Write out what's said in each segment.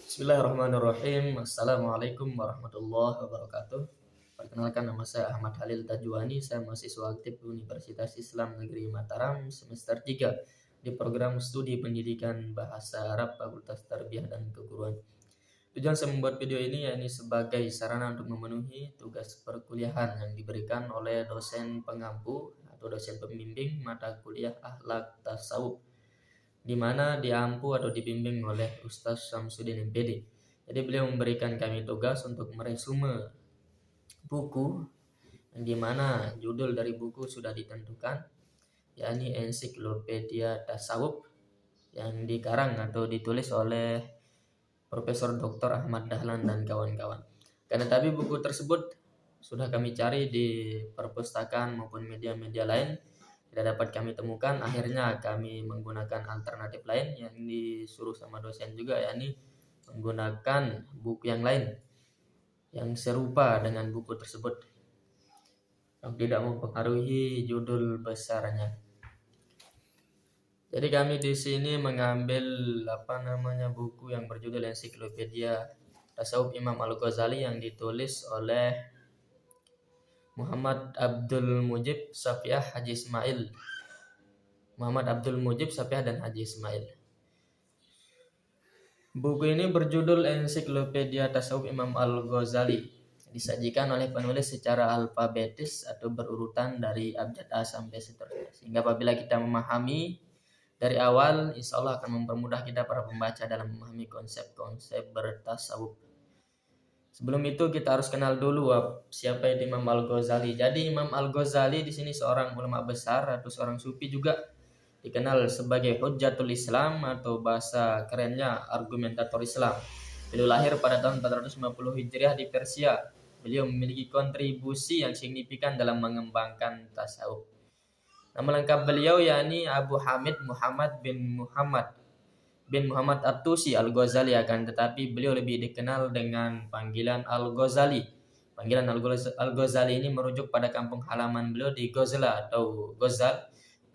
Bismillahirrahmanirrahim. Assalamualaikum warahmatullahi wabarakatuh. Perkenalkan, nama saya Ahmad Halil Tajwani. Saya mahasiswa aktif Universitas Islam Negeri Mataram semester 3 di program studi pendidikan Bahasa Arab Fakultas Tarbiyah dan Keguruan. Tujuan saya membuat video ini yakni sebagai sarana untuk memenuhi tugas perkuliahan yang diberikan oleh dosen pengampu atau dosen pembimbing mata kuliah Akhlak Tasawuf, di mana diampu atau dibimbing oleh Ustaz Syamsuddin MPD. Jadi beliau memberikan kami tugas untuk meresume buku, yang dimana judul dari buku sudah ditentukan, yakni Ensiklopedia Tasawuf, yang dikarang atau ditulis oleh Profesor Dr. Ahmad Dahlan dan kawan-kawan. Karena tapi buku tersebut sudah kami cari di perpustakaan maupun media-media lain, tidak dapat kami temukan. Akhirnya kami menggunakan alternatif lain yang disuruh sama dosen juga, yakni menggunakan buku yang lain yang serupa dengan buku tersebut yang tidak mempengaruhi judul besarnya. Jadi kami di sini mengambil buku yang berjudul Ensiklopedia Tasawuf Imam Al-Ghazali yang ditulis oleh Muhammad Abdul Mujib Safiah Haji Ismail. Muhammad Abdul Mujib Safiah dan Haji Ismail. Buku ini berjudul Ensiklopedia Tasawuf Imam Al-Ghazali. Disajikan oleh penulis secara alfabetis atau berurutan dari abjad A sampai seterusnya. Sehingga apabila kita memahami dari awal, insya Allah akan mempermudah kita para pembaca dalam memahami konsep-konsep bertasawuf. Sebelum itu kita harus kenal dulu siapa itu Imam Al-Ghazali. Jadi Imam Al-Ghazali di sini seorang ulama besar atau seorang sufi juga, dikenal sebagai Hujjatul Islam atau bahasa kerennya argumentator Islam. Beliau lahir pada tahun 450 Hijriah di Persia. Beliau memiliki kontribusi yang signifikan dalam mengembangkan tasawuf. Nama lengkap beliau yakni Abu Hamid Muhammad bin Muhammad At-Tusi Al-Ghazali, akan tetapi beliau lebih dikenal dengan panggilan Al-Ghazali. Panggilan Al-Ghazali ini merujuk pada kampung halaman beliau di Ghazala atau Ghazal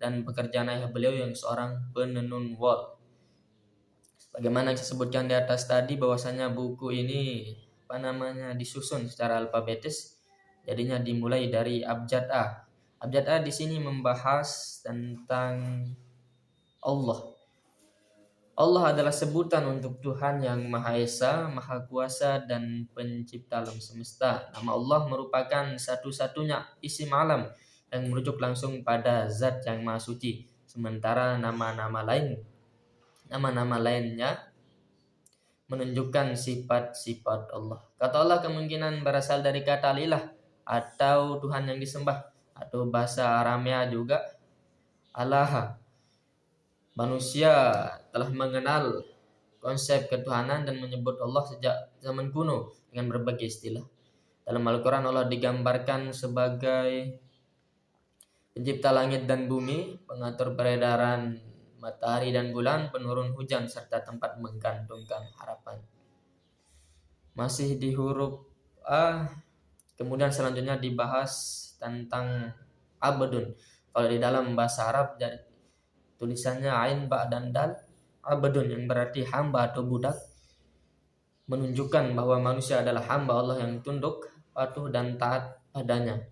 dan pekerjaan ayah beliau yang seorang penenun wol. Bagaimana yang saya sebutkan di atas tadi, bahwasanya buku ini disusun secara alfabetis. Jadinya dimulai dari abjad A. Abjad A di sini membahas tentang Allah. Allah adalah sebutan untuk Tuhan yang Maha Esa, Maha Kuasa, dan Pencipta alam semesta. Nama Allah merupakan satu-satunya isim alam yang merujuk langsung pada Zat yang Maha Suci. Sementara nama-nama lainnya menunjukkan sifat-sifat Allah. Kata Allah kemungkinan berasal dari kata ilah atau Tuhan yang disembah, atau bahasa Aramea juga Allah. Manusia telah mengenal konsep ketuhanan dan menyebut Allah sejak zaman kuno dengan berbagai istilah. Dalam Al-Quran Allah digambarkan sebagai pencipta langit dan bumi, pengatur peredaran matahari dan bulan, penurun hujan, serta tempat menggantungkan harapan. Masih di huruf A, kemudian selanjutnya dibahas tentang abdun. Kalau di dalam bahasa Arab tulisannya ain, ba, dan dal. Abdun yang berarti hamba atau budak, menunjukkan bahwa manusia adalah hamba Allah yang tunduk, patuh, dan taat padanya.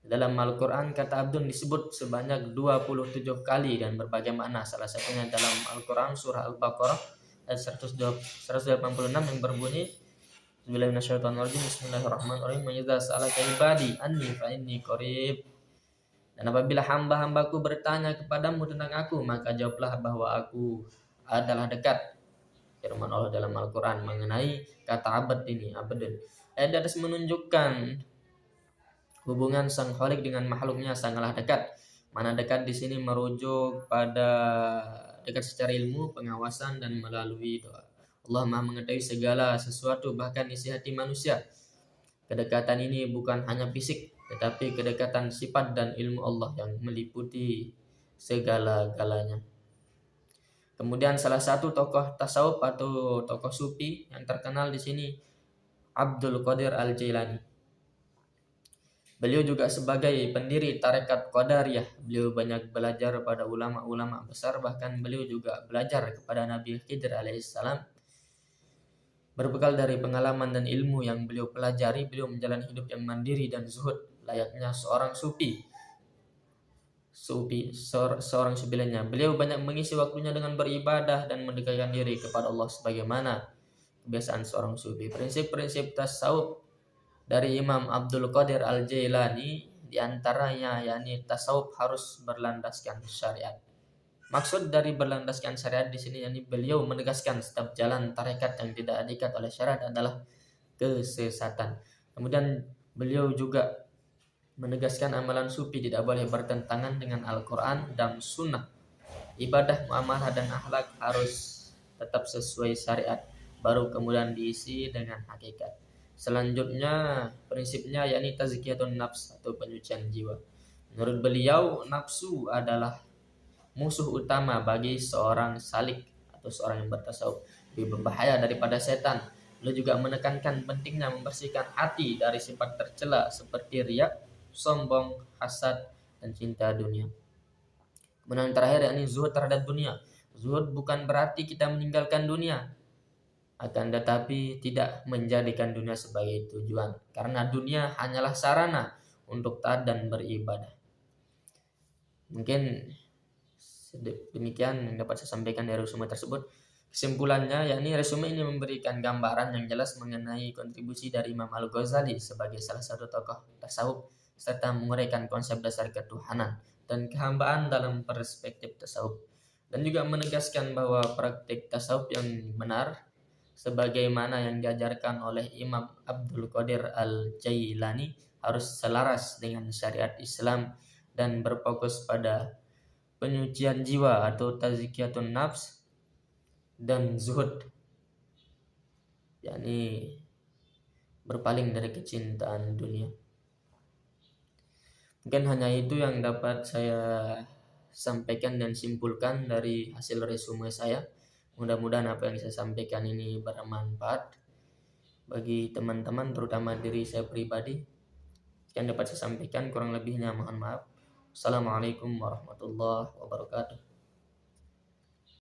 Dalam Al-Quran kata abdun disebut sebanyak 27 kali dan berbagai makna. Salah satunya dalam Al-Quran surah Al-Baqarah ayat 186 yang berbunyi Bismillahirrahmanirrahim. Idza sa'alaka ibadi anni fa inni qarib. Dan apabila hamba-hambaku bertanya kepadamu tentang aku, maka jawablah bahwa aku adalah dekat. Firman Allah dalam Al-Quran mengenai kata abad ini, abdun. Ayat atas menunjukkan hubungan sang Khalik dengan makhluknya sangatlah dekat. Mana dekat di sini merujuk pada dekat secara ilmu, pengawasan, dan melalui doa. Allah Maha mengetahui segala sesuatu, bahkan isi hati manusia. Kedekatan ini bukan hanya fisik, tetapi kedekatan sifat dan ilmu Allah yang meliputi segala-galanya. Kemudian salah satu tokoh tasawuf atau tokoh sufi yang terkenal di sini Abdul Qadir Al-Jailani. Beliau juga sebagai pendiri tarekat Qadariyah. Beliau banyak belajar pada ulama-ulama besar, bahkan beliau juga belajar kepada Nabi Khidir alaihissalam. Berbekal dari pengalaman dan ilmu yang beliau pelajari, beliau menjalani hidup yang mandiri dan zuhud layaknya seorang sufi. Seorang sufi lainnya. Beliau banyak mengisi waktunya dengan beribadah dan mendekatkan diri kepada Allah sebagaimana kebiasaan seorang sufi. Prinsip-prinsip tasawuf dari Imam Abdul Qadir Al-Jailani diantaranya yakni tasawuf harus berlandaskan syariat. Maksud dari berlandaskan syariat di sini yakni beliau menegaskan setiap jalan tarekat yang tidak diikat oleh syariat adalah kesesatan. Kemudian beliau juga menegaskan amalan sufi tidak boleh bertentangan dengan Al-Quran dan Sunnah. Ibadah, muamalah dan akhlak harus tetap sesuai syariat, baru kemudian diisi dengan hakikat. Selanjutnya prinsipnya yakni tazkiyatun nafs atau penyucian jiwa. Menurut beliau nafsu adalah musuh utama bagi seorang salik atau seorang yang bertasawuf, lebih berbahaya daripada setan. Beliau juga menekankan pentingnya membersihkan hati dari sifat tercela seperti riya, sombong, hasad, dan cinta dunia. Kemudian yang terakhir yakni zuhud terhadap dunia. Zuhud bukan berarti kita meninggalkan dunia, akan tetapi tidak menjadikan dunia sebagai tujuan, karena dunia hanyalah sarana untuk taat dan beribadah. Mungkin demikian yang dapat saya sampaikan dari resume tersebut. Kesimpulannya, yakni resume ini memberikan gambaran yang jelas mengenai kontribusi dari Imam Al-Ghazali sebagai salah satu tokoh tasawuf, serta menguraikan konsep dasar ketuhanan dan kehambaan dalam perspektif tasawuf, dan juga menegaskan bahwa praktik tasawuf yang benar sebagaimana yang diajarkan oleh Imam Abdul Qadir Al-Jailani harus selaras dengan syariat Islam dan berfokus pada penyucian jiwa atau tazkiyatun nafs dan zuhud, yakni berpaling dari kecintaan dunia. Mungkin hanya itu yang dapat saya sampaikan dan simpulkan dari hasil resume saya. Mudah-mudahan apa yang saya sampaikan ini bermanfaat bagi teman-teman, terutama diri saya pribadi. Yang dapat saya sampaikan, kurang lebihnya mohon maaf. Assalamualaikum warahmatullahi wabarakatuh.